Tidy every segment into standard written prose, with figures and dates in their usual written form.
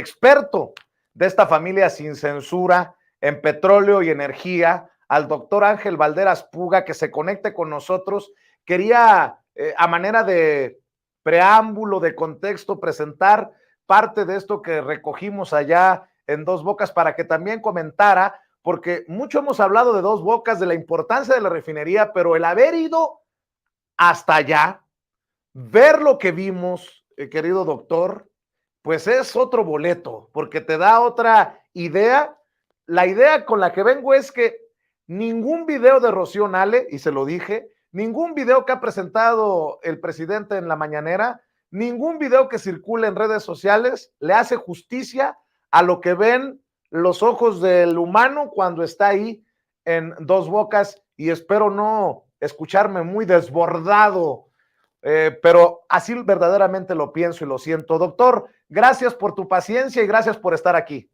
experto de esta familia sin censura en petróleo y energía, al doctor Ángel Valderas Puga, que se conecte con nosotros. Quería, a manera de preámbulo, de contexto, presentar parte de esto que recogimos allá en Dos Bocas para que también comentara, porque mucho hemos hablado de Dos Bocas, de la importancia de la refinería, pero el haber ido hasta allá, ver lo que vimos, querido doctor, pues es otro boleto, porque te da otra idea. La idea con la que vengo es que ningún video de Rocío Nale, y se lo dije, ningún video que ha presentado el presidente en la mañanera, ningún video que circule en redes sociales le hace justicia a lo que ven los ojos del humano cuando está ahí en Dos Bocas, y espero no escucharme muy desbordado, pero así verdaderamente lo pienso y lo siento. Doctor, gracias por tu paciencia y gracias por estar aquí.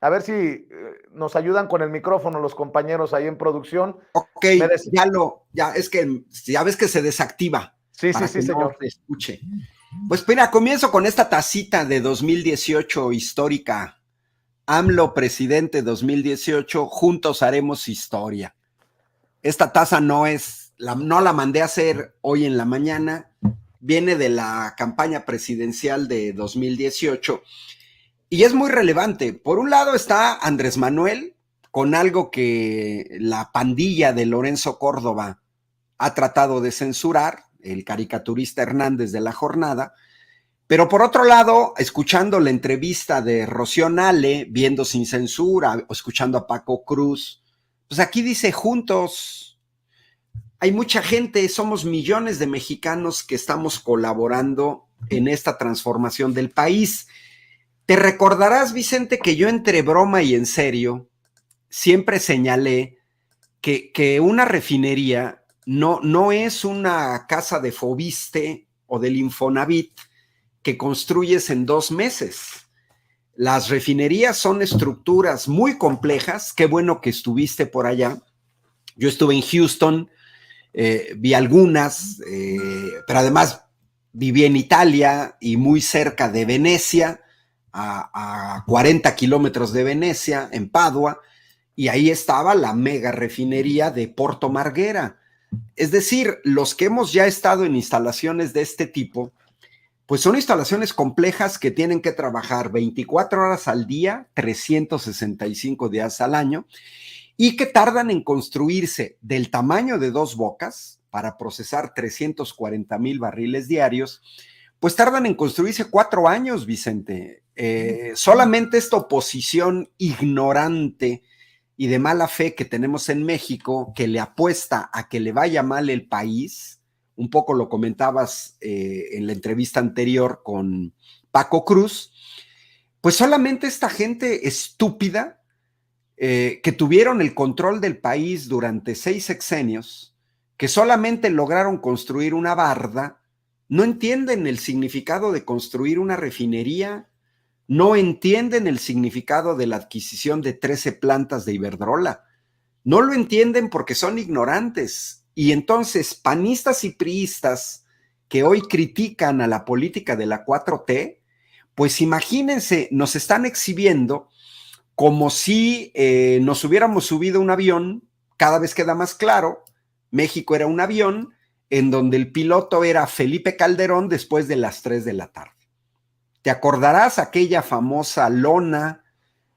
A ver si nos ayudan con el micrófono los compañeros ahí en producción. Ok, es que ya ves que se desactiva. Sí, para sí, que señor. No se escuche. Pues mira, comienzo con esta tacita de 2018 histórica. AMLO presidente 2018, juntos haremos historia. Esta taza no la mandé a hacer hoy en la mañana, viene de la campaña presidencial de 2018 y es muy relevante. Por un lado está Andrés Manuel con algo que la pandilla de Lorenzo Córdoba ha tratado de censurar, el caricaturista Hernández de La Jornada, pero por otro lado, escuchando la entrevista de Rocío Nale, viendo Sin Censura, o escuchando a Paco Cruz, pues aquí dice juntos. Hay mucha gente, somos millones de mexicanos que estamos colaborando en esta transformación del país. Te recordarás, Vicente, que yo entre broma y en serio siempre señalé que una refinería no es una casa de Fobiste o del Infonavit que construyes en 2 meses. Las refinerías son estructuras muy complejas. Qué bueno que estuviste por allá. Yo estuve en Houston, vi algunas, pero además viví en Italia y muy cerca de Venecia, a 40 kilómetros de Venecia, en Padua, y ahí estaba la mega refinería de Porto Marghera. Es decir, los que hemos ya estado en instalaciones de este tipo, pues son instalaciones complejas que tienen que trabajar 24 horas al día, 365 días al año, y que tardan en construirse del tamaño de Dos Bocas para procesar 340,000 barriles diarios, pues tardan en construirse 4 años, Vicente. Solamente esta oposición ignorante y de mala fe que tenemos en México, que le apuesta a que le vaya mal el país, un poco lo comentabas en la entrevista anterior con Paco Cruz, pues solamente esta gente estúpida que tuvieron el control del país durante 6 sexenios, que solamente lograron construir una barda, no entienden el significado de construir una refinería, no entienden el significado de la adquisición de 13 plantas de Iberdrola, no lo entienden porque son ignorantes. Y entonces, panistas y priistas que hoy critican a la política de la 4T, pues imagínense, nos están exhibiendo como si nos hubiéramos subido a un avión. Cada vez queda más claro, México era un avión en donde el piloto era Felipe Calderón después de las 3 de la tarde. ¿Te acordarás aquella famosa lona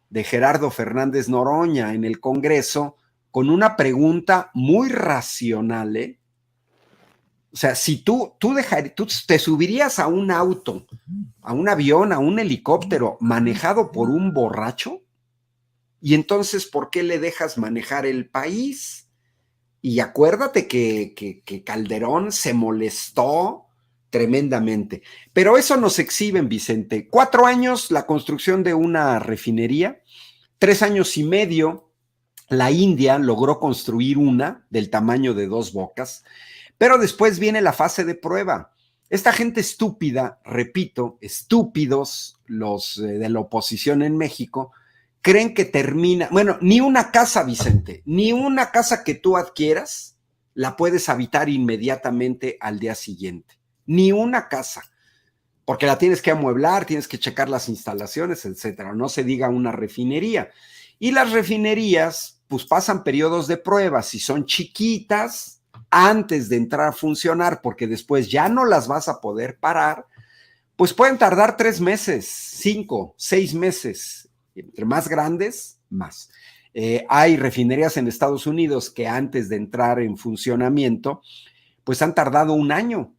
de Gerardo Fernández Noroña en el Congreso con una pregunta muy racional, ¿eh? O sea, si tú te subirías a un auto, a un avión, a un helicóptero manejado por un borracho, y entonces, ¿por qué le dejas manejar el país? Y acuérdate que Calderón se molestó tremendamente. Pero eso nos exhiben, Vicente. 4 años la construcción de una refinería, 3 años y medio la India logró construir una del tamaño de Dos Bocas, pero después viene la fase de prueba. Esta gente estúpida, repito, estúpidos los de la oposición en México, creen que termina, bueno, ni una casa, Vicente, ni una casa que tú adquieras la puedes habitar inmediatamente al día siguiente, ni una casa. porque la tienes que amueblar, tienes que checar las instalaciones, etcétera. No se diga una refinería. Y las refinerías, pues pasan periodos de prueba. Si son chiquitas, antes de entrar a funcionar, porque después ya no las vas a poder parar, pues pueden tardar 3 meses, 5, 6 meses. Entre más grandes, más. Hay refinerías en Estados Unidos que antes de entrar en funcionamiento, pues han tardado 1 año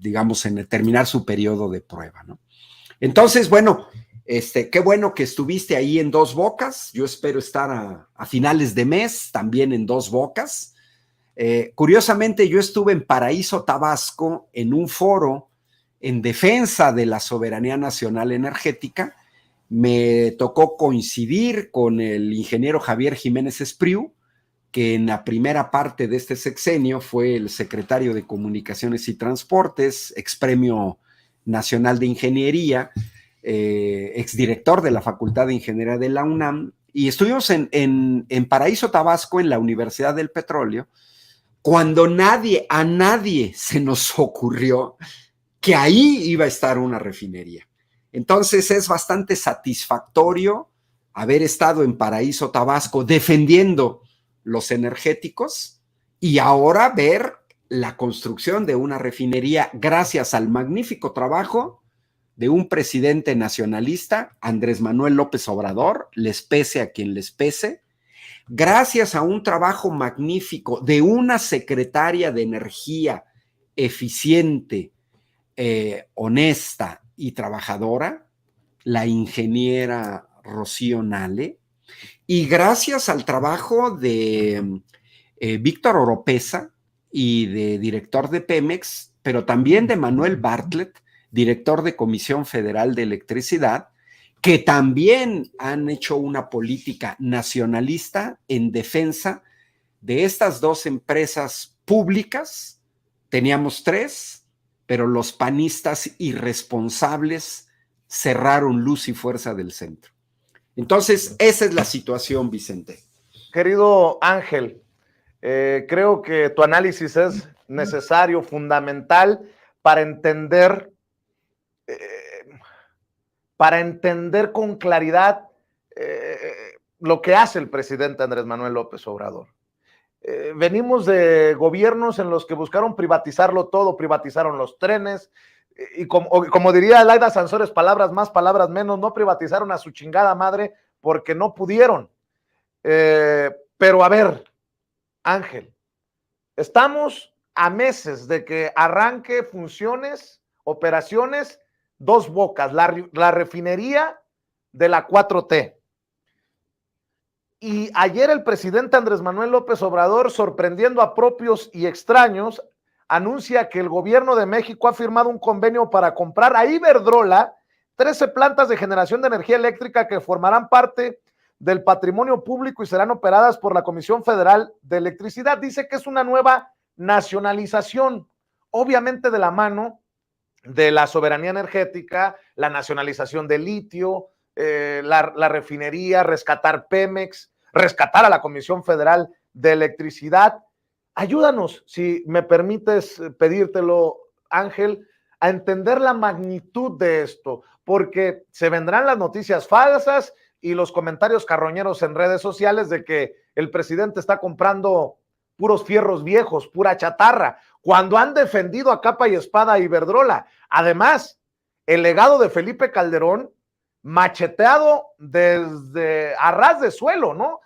digamos, en terminar su periodo de prueba, ¿no? Entonces, bueno, qué bueno que estuviste ahí en Dos Bocas. Yo espero estar a finales de mes también en Dos Bocas. Curiosamente, yo estuve en Paraíso, Tabasco, en un foro en defensa de la soberanía nacional energética. Me tocó coincidir con el ingeniero Javier Jiménez Espriu, que en la primera parte de este sexenio fue el secretario de Comunicaciones y Transportes, expremio nacional de Ingeniería, exdirector de la Facultad de Ingeniería de la UNAM, y estuvimos en Paraíso, Tabasco, en la Universidad del Petróleo, cuando a nadie se nos ocurrió que ahí iba a estar una refinería. Entonces es bastante satisfactorio haber estado en Paraíso, Tabasco, defendiendo los energéticos y ahora ver la construcción de una refinería gracias al magnífico trabajo de un presidente nacionalista, Andrés Manuel López Obrador, les pese a quien les pese, gracias a un trabajo magnífico de una secretaria de Energía eficiente, honesta y trabajadora, la ingeniera Rocío Nale, y gracias al trabajo de Víctor Oropesa y de director de Pemex, pero también de Manuel Bartlett, director de Comisión Federal de Electricidad, que también han hecho una política nacionalista en defensa de estas 2 empresas públicas. Teníamos 3, pero los panistas irresponsables cerraron luz y fuerza del centro. Entonces, esa es la situación, Vicente. Querido Ángel, creo que tu análisis es necesario, fundamental para entender con claridad lo que hace el presidente Andrés Manuel López Obrador. Venimos de gobiernos en los que buscaron privatizarlo todo, privatizaron los trenes, y como diría Laida Sansores, palabras más, palabras menos, no privatizaron a su chingada madre porque no pudieron. Pero a ver, Ángel, estamos a meses de que arranque funciones, operaciones, Dos Bocas, la refinería de la 4T. Y ayer el presidente Andrés Manuel López Obrador, sorprendiendo a propios y extraños, anuncia que el gobierno de México ha firmado un convenio para comprar a Iberdrola 13 plantas de generación de energía eléctrica que formarán parte del patrimonio público y serán operadas por la Comisión Federal de Electricidad. Dice que es una nueva nacionalización, obviamente de la mano de la soberanía energética, la nacionalización del litio, la refinería, rescatar Pemex, rescatar a la Comisión Federal de Electricidad. Ayúdanos, si me permites pedírtelo, Ángel, a entender la magnitud de esto, porque se vendrán las noticias falsas y los comentarios carroñeros en redes sociales de que el presidente está comprando puros fierros viejos, pura chatarra, cuando han defendido a capa y espada a Iberdrola. Además, el legado de Felipe Calderón, macheteado desde a ras de suelo, ¿no?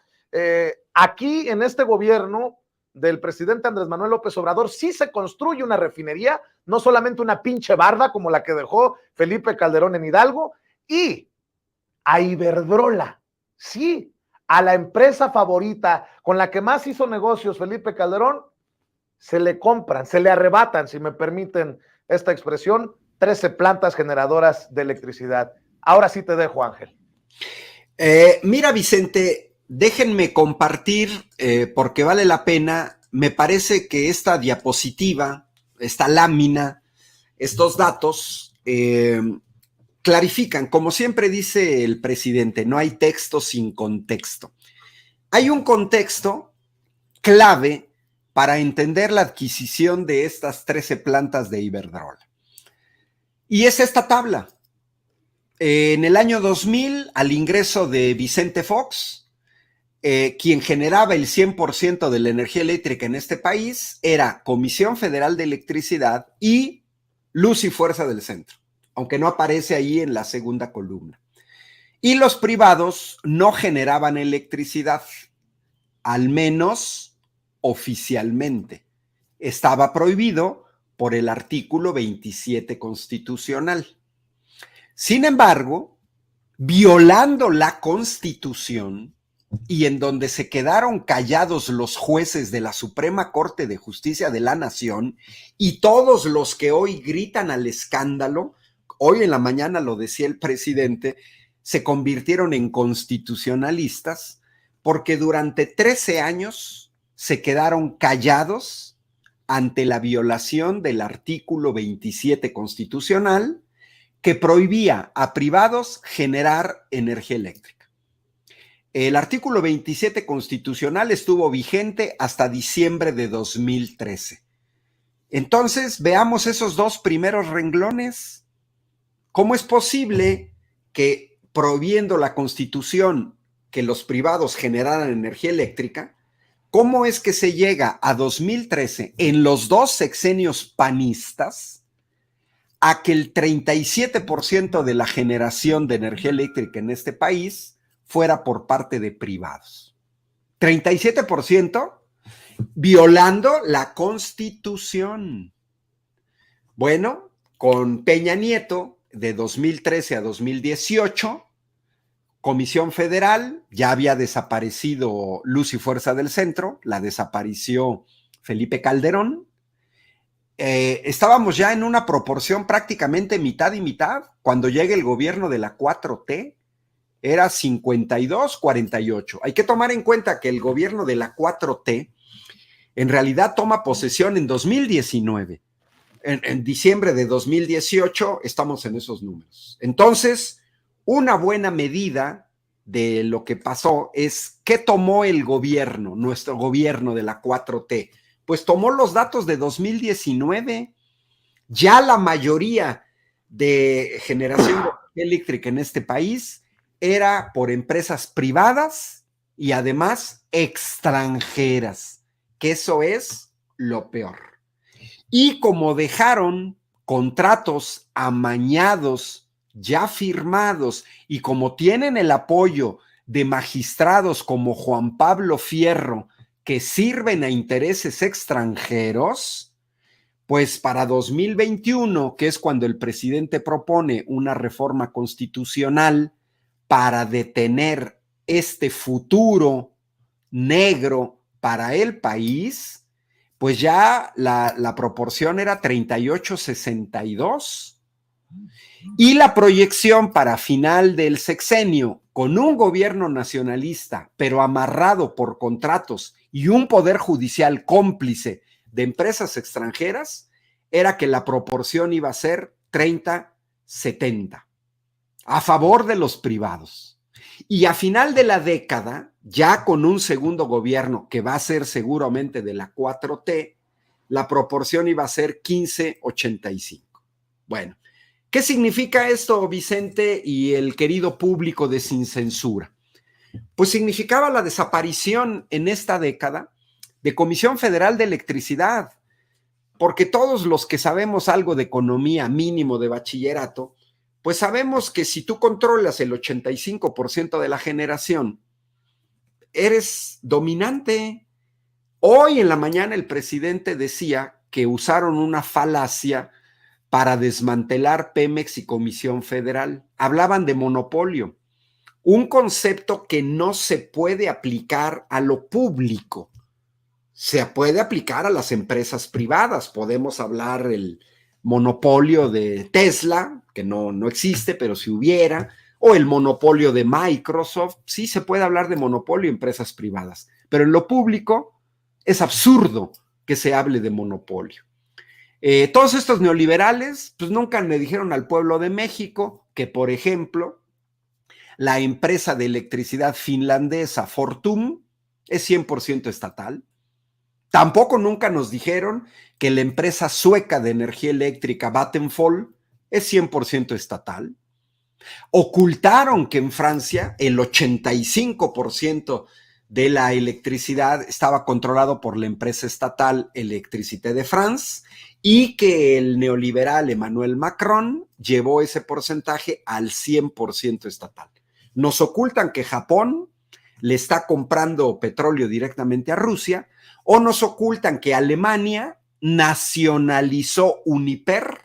Aquí en este gobierno del presidente Andrés Manuel López Obrador sí se construye una refinería, no solamente una pinche barda como la que dejó Felipe Calderón en Hidalgo, y a Iberdrola, sí, a la empresa favorita con la que más hizo negocios Felipe Calderón, se le compran, se le arrebatan, si me permiten esta expresión, 13 plantas generadoras de electricidad. Ahora sí te dejo, Ángel. Mira, Vicente, déjenme compartir, porque vale la pena. Me parece que esta diapositiva, esta lámina, estos datos clarifican. Como siempre dice el presidente, no hay texto sin contexto. Hay un contexto clave para entender la adquisición de estas 13 plantas de Iberdrola. Y es esta tabla. En el año 2000, al ingreso de Vicente Fox, quien generaba el 100% de la energía eléctrica en este país era Comisión Federal de Electricidad y Luz y Fuerza del Centro, aunque no aparece ahí en la segunda columna. Y los privados no generaban electricidad, al menos oficialmente. Estaba prohibido por el artículo 27 constitucional. Sin embargo, violando la Constitución y en donde se quedaron callados los jueces de la Suprema Corte de Justicia de la Nación y todos los que hoy gritan al escándalo, hoy en la mañana lo decía el presidente, se convirtieron en constitucionalistas porque durante 13 años se quedaron callados ante la violación del artículo 27 constitucional que prohibía a privados generar energía eléctrica. El artículo 27 constitucional estuvo vigente hasta diciembre de 2013. Entonces, veamos esos dos primeros renglones. ¿Cómo es posible que prohibiendo la Constitución que los privados generaran energía eléctrica, cómo es que se llega a 2013 en los dos sexenios panistas a que el 37% de la generación de energía eléctrica en este país fuera por parte de privados? 37% violando la Constitución. Bueno, con Peña Nieto, de 2013 a 2018, Comisión Federal, ya había desaparecido Luz y Fuerza del Centro, la desapareció Felipe Calderón. Estábamos ya en una proporción prácticamente mitad y mitad. Cuando llega el gobierno de la 4T, era 52-48. Hay que tomar en cuenta que el gobierno de la 4T en realidad toma posesión en 2019. En diciembre de 2018 estamos en esos números. Entonces, una buena medida de lo que pasó es ¿qué tomó el gobierno, nuestro gobierno de la 4T? Pues tomó los datos de 2019. Ya la mayoría de generación eléctrica en este país era por empresas privadas y además extranjeras, que eso es lo peor. Y como dejaron contratos amañados, ya firmados, y como tienen el apoyo de magistrados como Juan Pablo Fierro, que sirven a intereses extranjeros, pues para 2021, que es cuando el presidente propone una reforma constitucional para detener este futuro negro para el país, pues ya la proporción era 38-62. Y la proyección para final del sexenio, con un gobierno nacionalista, pero amarrado por contratos y un poder judicial cómplice de empresas extranjeras, era que la proporción iba a ser 30-70, a favor de los privados. Y a final de la década, ya con un segundo gobierno que va a ser seguramente de la 4T, la proporción iba a ser 15-85. Bueno, ¿qué significa esto, Vicente y el querido público de Sin Censura? Pues significaba la desaparición en esta década de Comisión Federal de Electricidad, porque todos los que sabemos algo de economía, mínimo de bachillerato, pues sabemos que si tú controlas el 85% de la generación, eres dominante. Hoy en la mañana el presidente decía que usaron una falacia para desmantelar Pemex y Comisión Federal. Hablaban de monopolio, un concepto que no se puede aplicar a lo público. Se puede aplicar a las empresas privadas. Podemos hablar el monopolio de Tesla, que no existe, pero si hubiera, o el monopolio de Microsoft. Sí se puede hablar de monopolio en empresas privadas, pero en lo público es absurdo que se hable de monopolio. Todos estos neoliberales, pues nunca le dijeron al pueblo de México que, por ejemplo, la empresa de electricidad finlandesa Fortum es 100% estatal. Tampoco nunca nos dijeron que la empresa sueca de energía eléctrica Vattenfall es 100% estatal. Ocultaron que en Francia el 85% de la electricidad estaba controlado por la empresa estatal Électricité de France y que el neoliberal Emmanuel Macron llevó ese porcentaje al 100% estatal. Nos ocultan que Japón le está comprando petróleo directamente a Rusia, o nos ocultan que Alemania nacionalizó Uniper,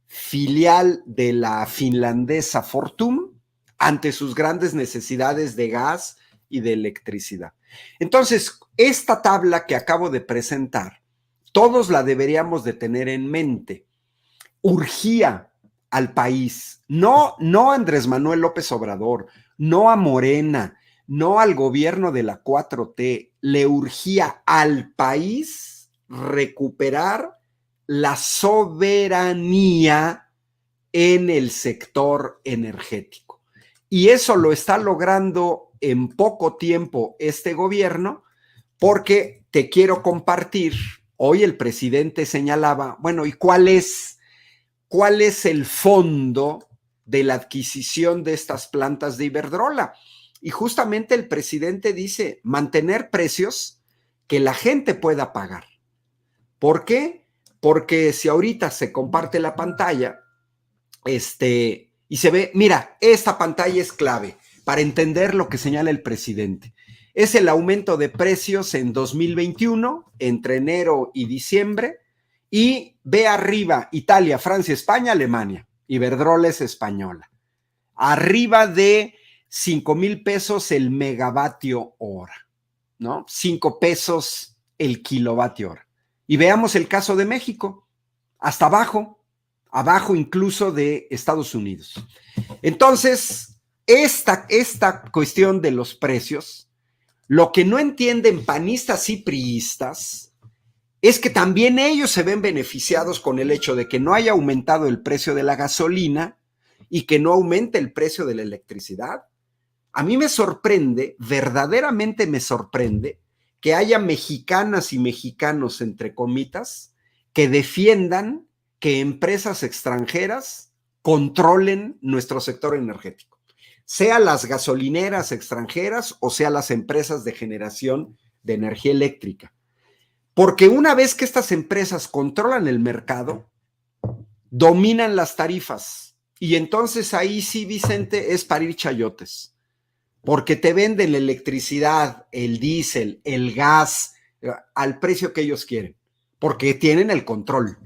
filial de la finlandesa Fortum, ante sus grandes necesidades de gas y de electricidad. Entonces, esta tabla que acabo de presentar, todos la deberíamos de tener en mente. Urgía al país, no a Andrés Manuel López Obrador, no a Morena, no al gobierno de la 4T, le urgía al país recuperar la soberanía en el sector energético. Y eso lo está logrando en poco tiempo este gobierno, porque te quiero compartir, hoy el presidente señalaba, bueno, ¿y cuál es el fondo de la adquisición de estas plantas de Iberdrola? Y justamente el presidente dice, mantener precios que la gente pueda pagar. ¿Por qué? Porque si ahorita se comparte la pantalla, y se ve, mira, esta pantalla es clave para entender lo que señala el presidente. Es el aumento de precios en 2021, entre enero y diciembre, y ve arriba Italia, Francia, España, Alemania. Iberdrola es española. Arriba de 5,000 pesos el megavatio hora, ¿no? 5 pesos el kilovatio hora. Y veamos el caso de México, hasta abajo incluso de Estados Unidos. Entonces, esta cuestión de los precios, lo que no entienden panistas y priistas es que también ellos se ven beneficiados con el hecho de que no haya aumentado el precio de la gasolina y que no aumente el precio de la electricidad. A mí me sorprende, verdaderamente me sorprende, que haya mexicanas y mexicanos, entre comitas, que defiendan que empresas extranjeras controlen nuestro sector energético, sea las gasolineras extranjeras o sea las empresas de generación de energía eléctrica. Porque una vez que estas empresas controlan el mercado, dominan las tarifas. Y entonces ahí sí, Vicente, es parir chayotes. Porque te venden la electricidad, el diésel, el gas, al precio que ellos quieren. Porque tienen el control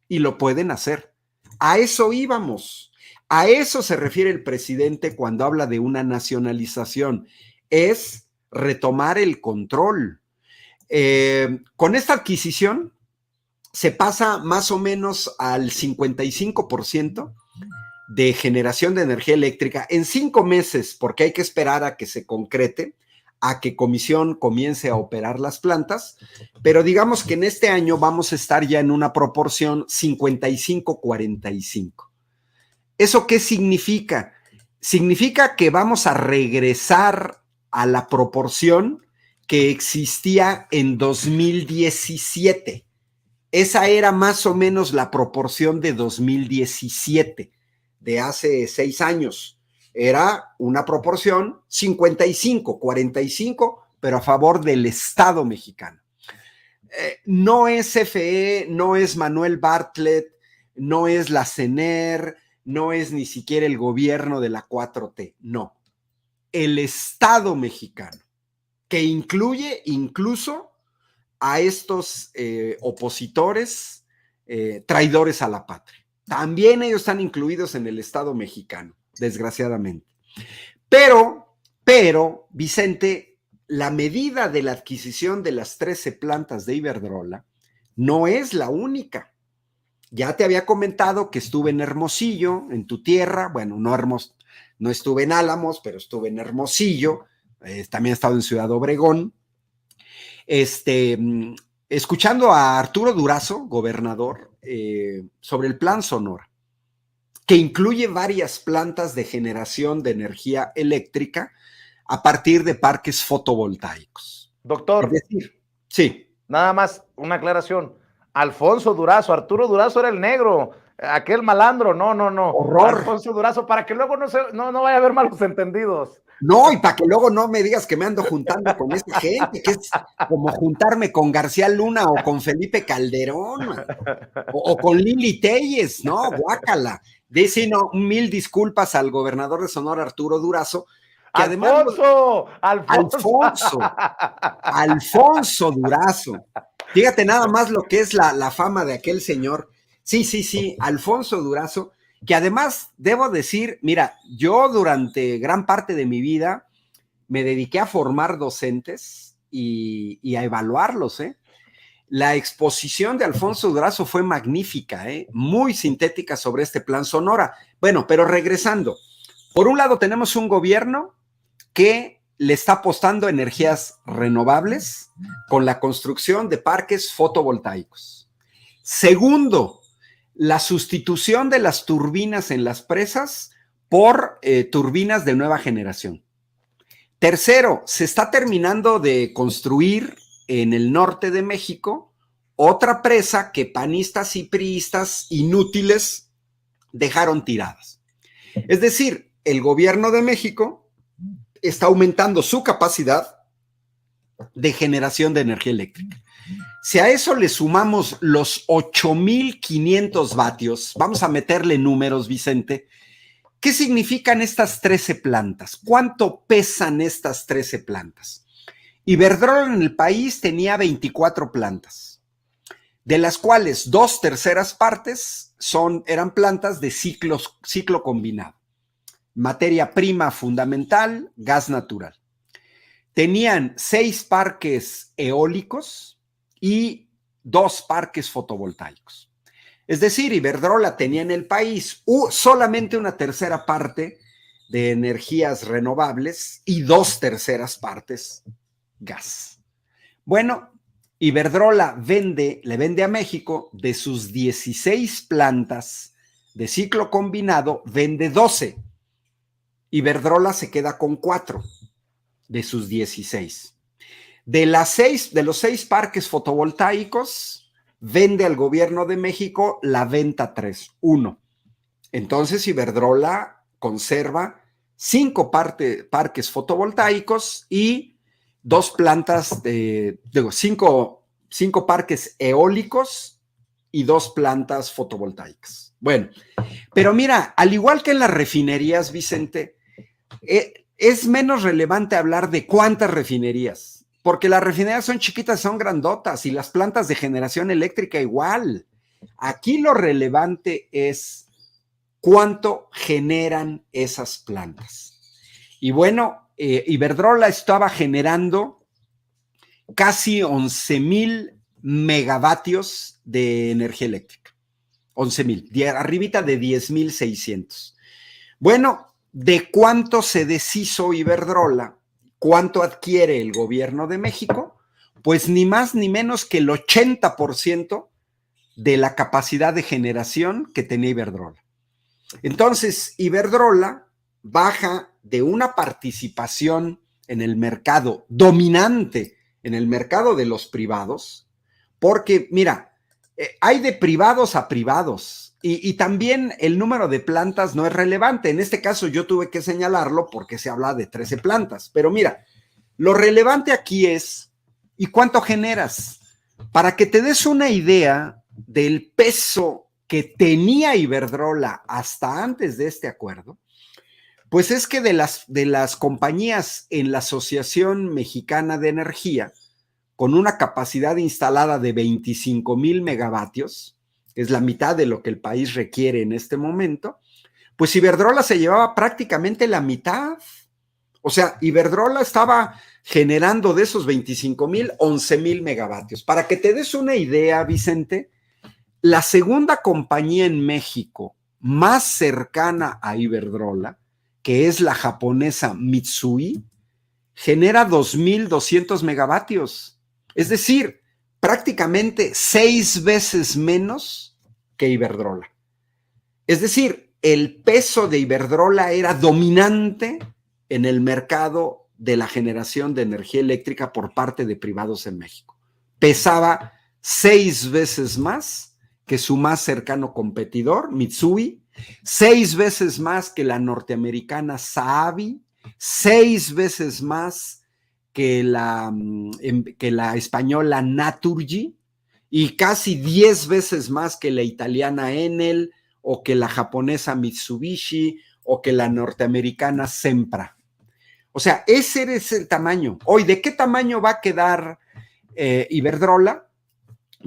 y lo pueden hacer. A eso íbamos. A eso se refiere el presidente cuando habla de una nacionalización. Es retomar el control. Con esta adquisición se pasa más o menos al 55% de generación de energía eléctrica en 5 meses, porque hay que esperar a que se concrete, a que Comisión comience a operar las plantas, pero digamos que en este año vamos a estar ya en una proporción 55-45. ¿Eso qué significa? Significa que vamos a regresar a la proporción que existía en 2017. Esa era más o menos la proporción de 2017, de hace 6 años. Era una proporción 55-45, pero a favor del Estado mexicano. No es CFE, no es Manuel Bartlett, no es la CENER, no es ni siquiera el gobierno de la 4T, no. El Estado mexicano, que incluye incluso a estos opositores, traidores a la patria. También ellos están incluidos en el Estado mexicano, desgraciadamente. Pero, Vicente, la medida de la adquisición de las 13 plantas de Iberdrola no es la única. Ya te había comentado que estuve en Hermosillo, en tu tierra. Bueno, no estuve en Álamos, pero estuve en Hermosillo. También he estado en Ciudad Obregón. Escuchando a Arturo Durazo, gobernador, sobre el Plan Sonora, que incluye varias plantas de generación de energía eléctrica a partir de parques fotovoltaicos. Doctor, es decir, sí. nada más una aclaración. Alfonso Durazo, Arturo Durazo era el negro, aquel malandro, no. Horror. Alfonso Durazo, para que luego no vaya a haber malos entendidos. No, y para que luego no me digas que me ando juntando con esa gente, que es como juntarme con García Luna o con Felipe Calderón, o con Lili Telles, ¿no? Guácala. Dice, no, 1000 disculpas al gobernador de Sonora, Arturo Durazo, que Alfonso, además, Alfonso Durazo. Fíjate nada más lo que es la fama de aquel señor. Sí, Alfonso Durazo, que además debo decir, mira, yo durante gran parte de mi vida me dediqué a formar docentes y a evaluarlos, ¿eh? La exposición de Alfonso Durazo fue magnífica, muy sintética sobre este plan Sonora. Bueno, pero regresando, por un lado tenemos un gobierno que le está apostando a energías renovables con la construcción de parques fotovoltaicos. Segundo, la sustitución de las turbinas en las presas por turbinas de nueva generación. Tercero, se está terminando de construir en el norte de México otra presa que panistas y priistas inútiles dejaron tiradas. Es decir, el gobierno de México está aumentando su capacidad de generación de energía eléctrica. Si a eso le sumamos los 8,500 vatios, vamos a meterle números, Vicente. ¿Qué significan estas 13 plantas? ¿Cuánto pesan estas 13 plantas? Iberdrola en el país tenía 24 plantas, de las cuales 2/3 partes eran plantas de ciclo combinado. Materia prima fundamental, gas natural. Tenían 6 parques eólicos y 2 parques fotovoltaicos. Es decir, Iberdrola tenía en el país solamente 1/3 parte de energías renovables y 2/3 partes gas. Bueno, Iberdrola le vende a México de sus 16 plantas de ciclo combinado, vende 12. Iberdrola se queda con 4 de sus 16. De los 6 parques fotovoltaicos, vende al gobierno de México la venta 1. Entonces Iberdrola conserva 5 parques fotovoltaicos y 5 parques eólicos y 2 plantas fotovoltaicas. Bueno, pero mira, al igual que en las refinerías, Vicente, es menos relevante hablar de cuántas refinerías, porque las refinerías son chiquitas, son grandotas, y las plantas de generación eléctrica igual. Aquí lo relevante es cuánto generan esas plantas. Y bueno, Iberdrola estaba generando casi 11,000 megavatios de energía eléctrica. 11,000, arribita de 10,600. Bueno, ¿de cuánto se deshizo Iberdrola? ¿Cuánto adquiere el gobierno de México? Pues ni más ni menos que el 80% de la capacidad de generación que tenía Iberdrola. Entonces, Iberdrola baja de una participación en el mercado dominante, en el mercado de los privados, porque, mira, hay de privados a privados. Y también el número de plantas no es relevante. En este caso yo tuve que señalarlo porque se habla de 13 plantas. Pero mira, lo relevante aquí es, ¿y cuánto generas? Para que te des una idea del peso que tenía Iberdrola hasta antes de este acuerdo, pues es que de las compañías en la Asociación Mexicana de Energía, con una capacidad instalada de 25,000 megavatios, es la mitad de lo que el país requiere en este momento, pues Iberdrola se llevaba prácticamente la mitad. O sea, Iberdrola estaba generando de esos 25,000, 11,000 megavatios. Para que te des una idea, Vicente, la segunda compañía en México más cercana a Iberdrola, que es la japonesa Mitsui, genera 2,200 megavatios. Es decir, prácticamente 6 veces menos que Iberdrola. Es decir, el peso de Iberdrola era dominante en el mercado de la generación de energía eléctrica por parte de privados en México. pesaba 6 veces más que su más cercano competidor, Mitsui, 6 veces más que la norteamericana Saabi, 6 veces más que la española Naturgy y casi 10 veces más que la italiana Enel o que la japonesa Mitsubishi o que la norteamericana Sempra. O sea, ese es el tamaño. Hoy, ¿de qué tamaño va a quedar Iberdrola?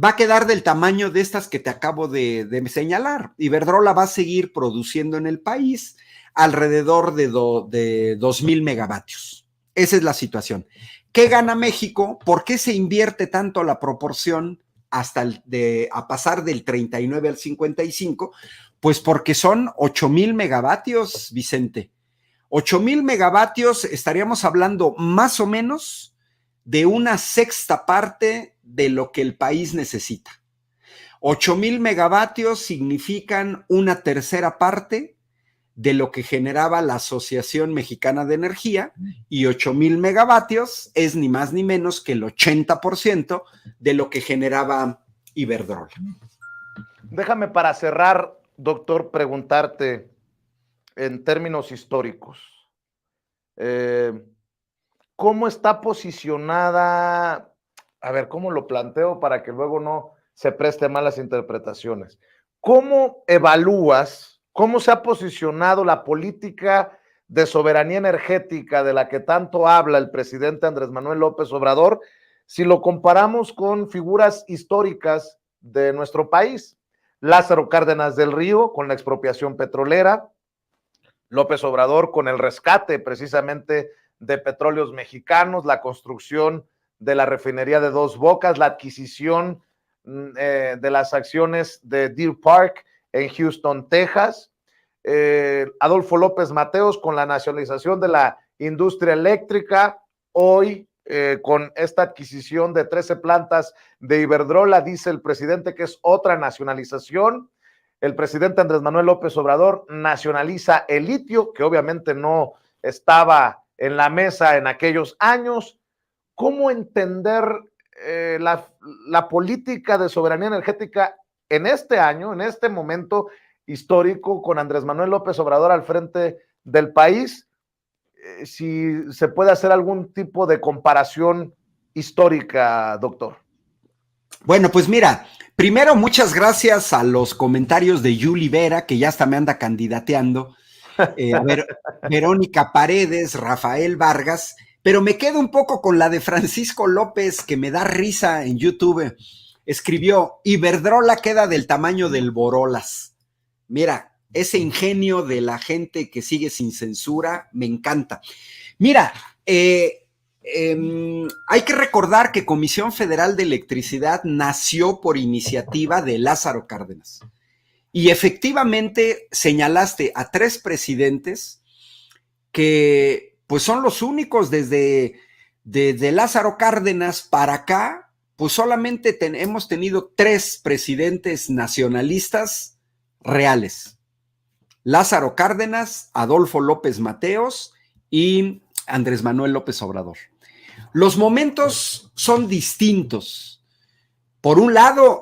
Va a quedar del tamaño de estas que te acabo de señalar. Iberdrola va a seguir produciendo en el país alrededor de 2,000 megavatios. Esa es la situación. ¿Qué gana México? ¿Por qué se invierte tanto la proporción a pasar del 39 al 55? Pues porque son 8,000 megavatios, Vicente. 8,000 megavatios, estaríamos hablando más o menos de una sexta parte de lo que el país necesita. 8,000 megavatios significan una tercera parte de lo que generaba la Asociación Mexicana de Energía, y 8,000 megavatios es ni más ni menos que el 80% de lo que generaba Iberdrola. Déjame para cerrar, doctor, preguntarte en términos históricos, ¿cómo está posicionada? A ver, ¿cómo lo planteo para que luego no se preste malas interpretaciones? ¿Cómo evalúas, cómo se ha posicionado la política de soberanía energética de la que tanto habla el presidente Andrés Manuel López Obrador, si lo comparamos con figuras históricas de nuestro país? Lázaro Cárdenas del Río con la expropiación petrolera, López Obrador con el rescate precisamente de petróleos mexicanos, la construcción de la refinería de Dos Bocas, la adquisición de las acciones de Deer Park en Houston, Texas, Adolfo López Mateos con la nacionalización de la industria eléctrica, hoy con esta adquisición de 13 plantas de Iberdrola, dice el presidente que es otra nacionalización. El presidente Andrés Manuel López Obrador nacionaliza el litio, que obviamente no estaba en la mesa en aquellos años. ¿Cómo entender la política de soberanía energética en este año, en este momento histórico, con Andrés Manuel López Obrador al frente del país? Si se puede hacer algún tipo de comparación histórica, doctor. Bueno, pues mira, primero muchas gracias a los comentarios de Yuli Vera, que ya hasta me anda candidateando, a ver, Verónica Paredes, Rafael Vargas, pero me quedo un poco con la de Francisco López, que me da risa en YouTube. Escribió: Iberdrola queda del tamaño del Borolas. Mira, ese ingenio de la gente que sigue sin censura, me encanta. Mira, hay que recordar que Comisión Federal de Electricidad nació por iniciativa de Lázaro Cárdenas. Y efectivamente señalaste a 3 presidentes que pues son los únicos desde Lázaro Cárdenas para acá, pues solamente hemos tenido 3 presidentes nacionalistas reales. Lázaro Cárdenas, Adolfo López Mateos y Andrés Manuel López Obrador. Los momentos son distintos. Por un lado,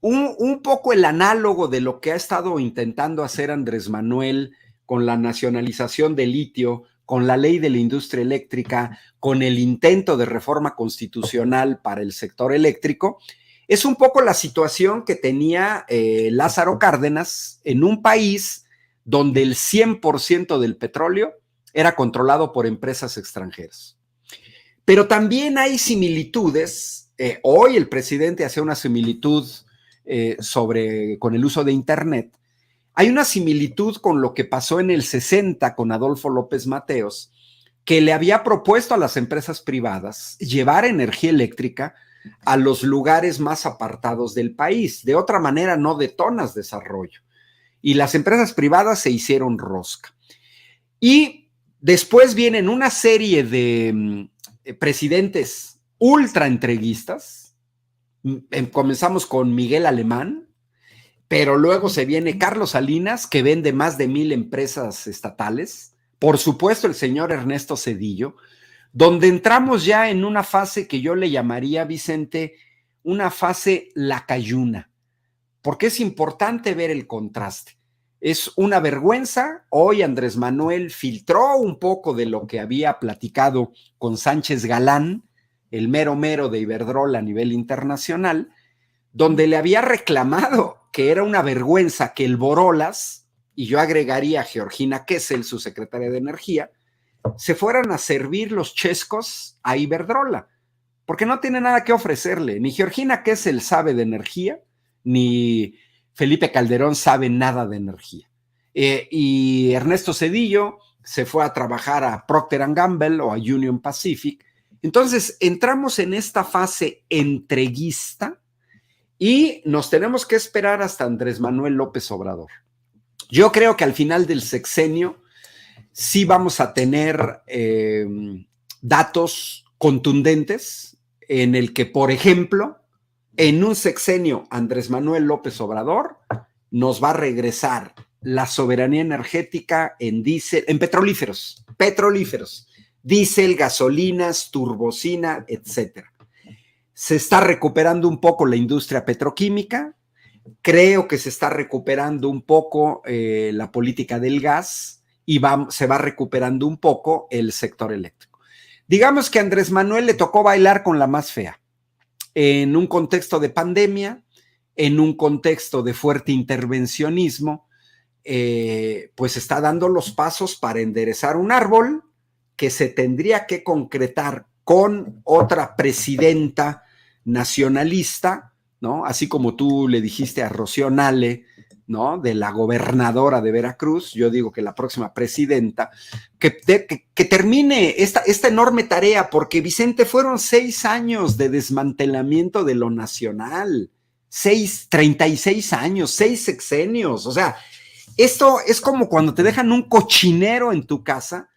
un poco el análogo de lo que ha estado intentando hacer Andrés Manuel con la nacionalización del litio, con la ley de la industria eléctrica, con el intento de reforma constitucional para el sector eléctrico, es un poco la situación que tenía Lázaro Cárdenas en un país donde el 100% del petróleo era controlado por empresas extranjeras. Pero también hay similitudes. Hoy el presidente hace una similitud con el uso de Internet. Hay una similitud con lo que pasó en el 60 con Adolfo López Mateos, que le había propuesto a las empresas privadas llevar energía eléctrica a los lugares más apartados del país. De otra manera no detonas desarrollo. Y las empresas privadas se hicieron rosca. Y después vienen una serie de presidentes ultra entreguistas. Comenzamos con Miguel Alemán, pero luego se viene Carlos Salinas, que vende más de 1,000 empresas estatales. Por supuesto, el señor Ernesto Zedillo. donde entramos ya en una fase que yo le llamaría, Vicente, una fase lacayuna, porque es importante ver el contraste. Es una vergüenza. Hoy Andrés Manuel filtró un poco de lo que había platicado con Sánchez Galán, el mero mero de Iberdrola a nivel internacional, donde le había reclamado que era una vergüenza que el Borolas, y yo agregaría a Georgina Kessel, su secretaria de Energía, se fueran a servir los chescos a Iberdrola, porque no tiene nada que ofrecerle. Ni Georgina Kessel sabe de energía, ni Felipe Calderón sabe nada de energía. Y Ernesto Zedillo se fue a trabajar a Procter & Gamble o a Union Pacific. Entonces entramos en esta fase entreguista y nos tenemos que esperar hasta Andrés Manuel López Obrador. Yo creo que al final del sexenio sí vamos a tener datos contundentes en el que, por ejemplo, en un sexenio Andrés Manuel López Obrador nos va a regresar la soberanía energética en diésel, en petrolíferos, diésel, gasolinas, turbocina, etcétera. Se está recuperando un poco la industria petroquímica, creo que se está recuperando un poco la política del gas y se va recuperando un poco el sector eléctrico. Digamos que a Andrés Manuel le tocó bailar con la más fea, en un contexto de pandemia, en un contexto de fuerte intervencionismo, pues está dando los pasos para enderezar un árbol que se tendría que concretar con otra presidenta nacionalista, ¿no? Así como tú le dijiste a Rocío Nale, ¿no? De la gobernadora de Veracruz, yo digo que la próxima presidenta, que termine esta enorme tarea, porque Vicente, fueron 6 años de desmantelamiento de lo nacional, 36 años, 6 sexenios, o sea, esto es como cuando te dejan un cochinero en tu casa,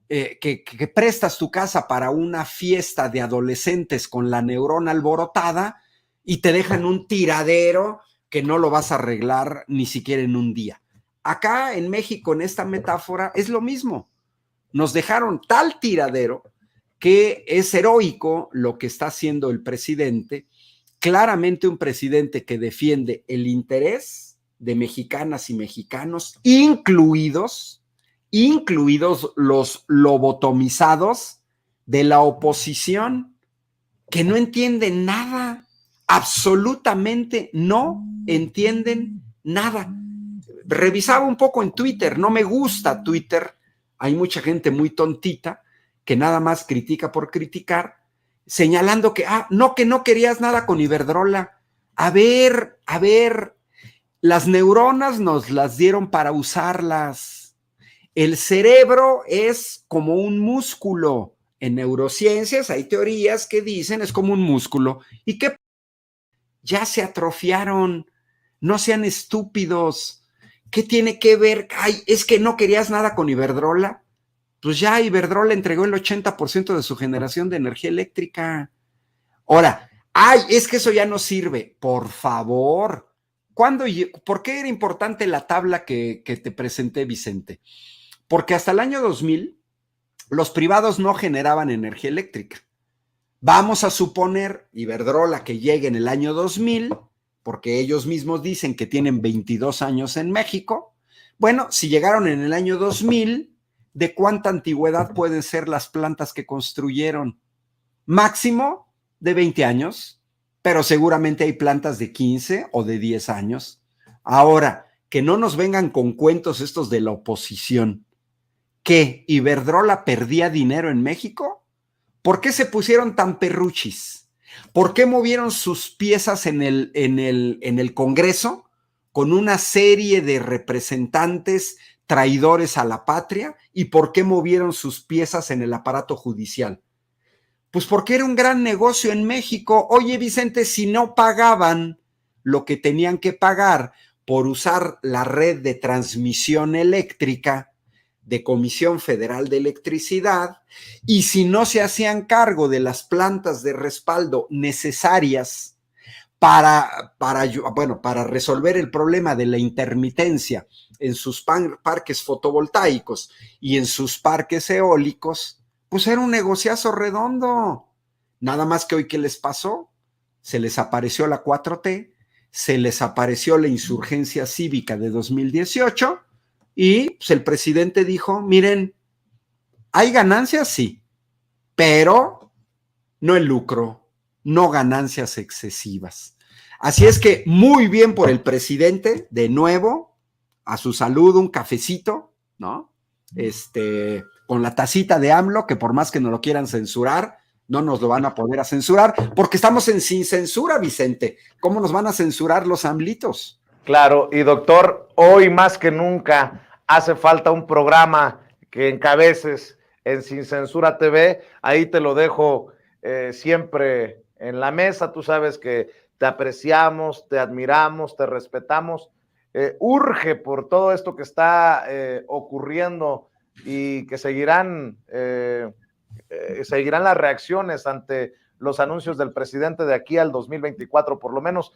que prestas tu casa para una fiesta de adolescentes con la neurona alborotada y te dejan un tiradero que no lo vas a arreglar ni siquiera en un día. Acá en México, en esta metáfora, es lo mismo. Nos dejaron tal tiradero que es heroico lo que está haciendo el presidente, claramente un presidente que defiende el interés de mexicanas y mexicanos, incluidos los lobotomizados de la oposición, que no entienden nada, absolutamente no entienden nada. Revisaba un poco en Twitter, no me gusta Twitter, hay mucha gente muy tontita que nada más critica por criticar, señalando que no querías nada con Iberdrola. A ver, las neuronas nos las dieron para usarlas. El cerebro es como un músculo. En neurociencias hay teorías que dicen es como un músculo y que ya se atrofiaron. No sean estúpidos. ¿Qué tiene que ver? Ay, es que no querías nada con Iberdrola. Pues ya Iberdrola entregó el 80% de su generación de energía eléctrica. Ahora, es que eso ya no sirve. Por favor. ¿Por qué era importante la tabla que te presenté, Vicente? Porque hasta el año 2000 los privados no generaban energía eléctrica. Vamos a suponer Iberdrola que llegue en el año 2000, porque ellos mismos dicen que tienen 22 años en México. Bueno, si llegaron en el año 2000, ¿de cuánta antigüedad pueden ser las plantas que construyeron? Máximo de 20 años, pero seguramente hay plantas de 15 o de 10 años. Ahora, que no nos vengan con cuentos estos de la oposición. ¿Que Iberdrola perdía dinero en México? ¿Por qué se pusieron tan perruchis? ¿Por qué movieron sus piezas en el Congreso con una serie de representantes traidores a la patria? ¿Y por qué movieron sus piezas en el aparato judicial? Pues porque era un gran negocio en México. Oye, Vicente, si no pagaban lo que tenían que pagar por usar la red de transmisión eléctrica de Comisión Federal de Electricidad, y si no se hacían cargo de las plantas de respaldo necesarias para resolver el problema de la intermitencia en sus parques fotovoltaicos y en sus parques eólicos, pues era un negociazo redondo. Nada más que hoy, ¿qué les pasó? Se les apareció la 4T, se les apareció la insurgencia cívica de 2018 y pues, el presidente dijo, miren, hay ganancias, sí, pero no el lucro, no ganancias excesivas. Así es que muy bien por el presidente, de nuevo, a su salud, un cafecito, ¿no? Con la tacita de AMLO, que por más que nos lo quieran censurar, no nos lo van a poder censurar, porque estamos en sin censura, Vicente. ¿Cómo nos van a censurar los AMLitos? Claro, y doctor, hoy más que nunca hace falta un programa que encabeces en Sin Censura TV. Ahí te lo dejo siempre en la mesa. Tú sabes que te apreciamos, te admiramos, te respetamos. Urge por todo esto que está ocurriendo y que seguirán las reacciones ante los anuncios del presidente de aquí al 2024, por lo menos.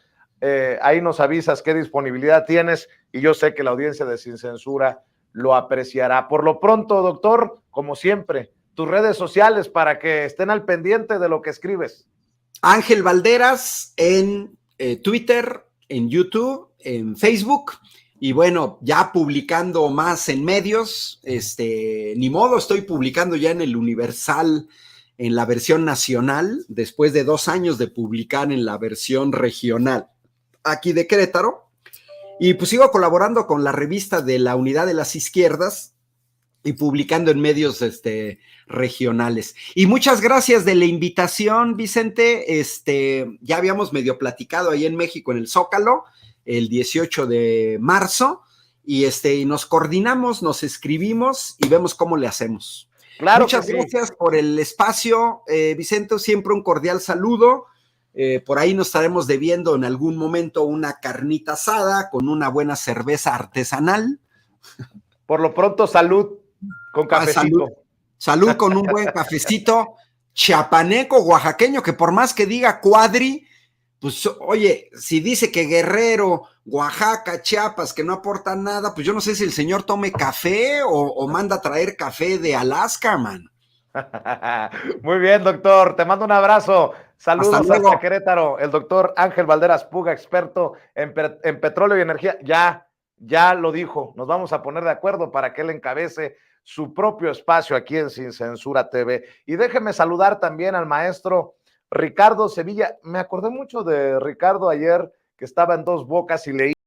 Ahí nos avisas qué disponibilidad tienes y yo sé que la audiencia de Sin Censura lo apreciará. Por lo pronto, doctor, como siempre, tus redes sociales para que estén al pendiente de lo que escribes. Ángel Valderas en Twitter, en YouTube, en Facebook. Y bueno, ya publicando más en medios, ni modo, estoy publicando ya en el Universal en la versión nacional, después de 2 años de publicar en la versión regional aquí de Querétaro. Y pues sigo colaborando con la revista de la Unidad de las Izquierdas y publicando en medios regionales. Y muchas gracias de la invitación, Vicente. Ya habíamos medio platicado ahí en México, en el Zócalo, el 18 de marzo, y nos coordinamos, nos escribimos y vemos cómo le hacemos. Claro, muchas gracias por el espacio, Vicente, siempre un cordial saludo. Por ahí nos estaremos debiendo en algún momento una carnita asada con una buena cerveza artesanal. Por lo pronto, salud con cafecito. Salud con un buen cafecito chiapaneco, oaxaqueño, que por más que diga cuadri, pues oye, si dice que Guerrero, Oaxaca, Chiapas, que no aportan nada, pues yo no sé si el señor tome café o manda a traer café de Alaska, man. Muy bien, doctor, te mando un abrazo. Saludos hasta Querétaro. El doctor Ángel Valderas Puga, experto en petróleo y energía. Ya lo dijo, nos vamos a poner de acuerdo para que él encabece su propio espacio aquí en Sin Censura TV. Y déjeme saludar también al maestro Ricardo Sevilla. Me acordé mucho de Ricardo ayer, que estaba en Dos Bocas y leí